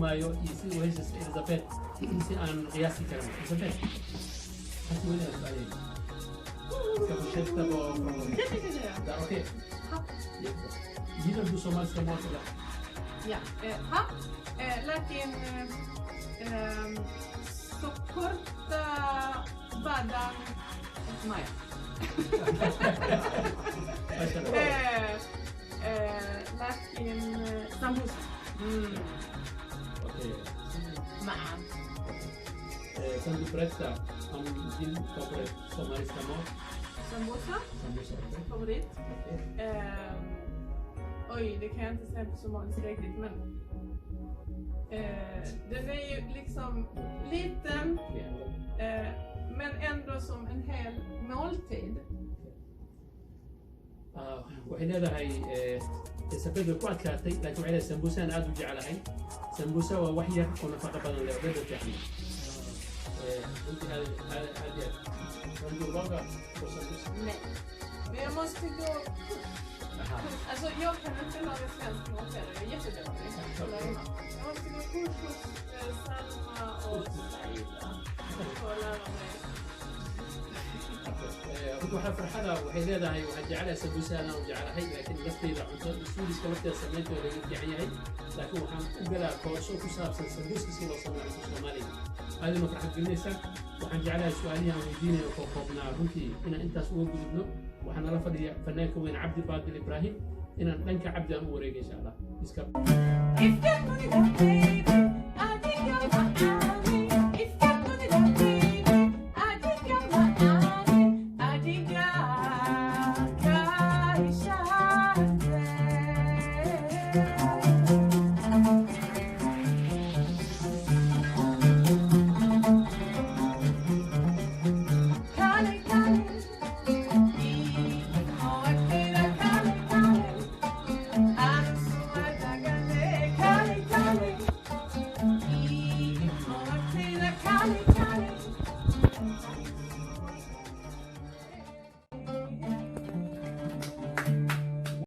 tumayo iyo si uu heesas Elizabeth si aan qiyaasi karin Elizabeth hasi weli asbaayay kabu sheegta oo da okay جيل بسومال سموات لا Ja, ha, لكن سكرت بعدين مايا لكن سمبوسة اوكي معا ساندو بريتا ام جيل فابريت سومالي سموات سمبوسة سموسة favorit. Oj, det kan jag inte säga på somaliska riktigt, men den är ju liksom liten, men ändå som en hel måltid. waxay leedahay sababta ku adkaatay laakiin waxay leedahay sambusa aan aad u jecelahay sambusa waa wax yar oo nafaqo badan leh oo fiican Nej, men jag måste gå. Alltså jag kan inte laga svensk mat heller, jag är jättedålig. Jag måste gå kurs hos Salma och Saida för att lära mig. waxaa farxada waxay leedahay waxaan jecelahay sambusa aan u jecelahay laakiin lafteyda cunto suuliska lafteeda sameynteeda laga fiican yahay laakiin waxaan u galaa koorso ku saabsan sambuska si loo sameeyo Soomaaliga aadina farxad gelinaysaa waxaan jecelahay su'aalihi aan weydiinayo oo koobnaa runtii inaan intaas uga gudubno waxaan nala fadhiya fanaanka weyn Cabdi Baadil Ibrahim inaan dhanka Cabdi aan u wareego insha Allah iska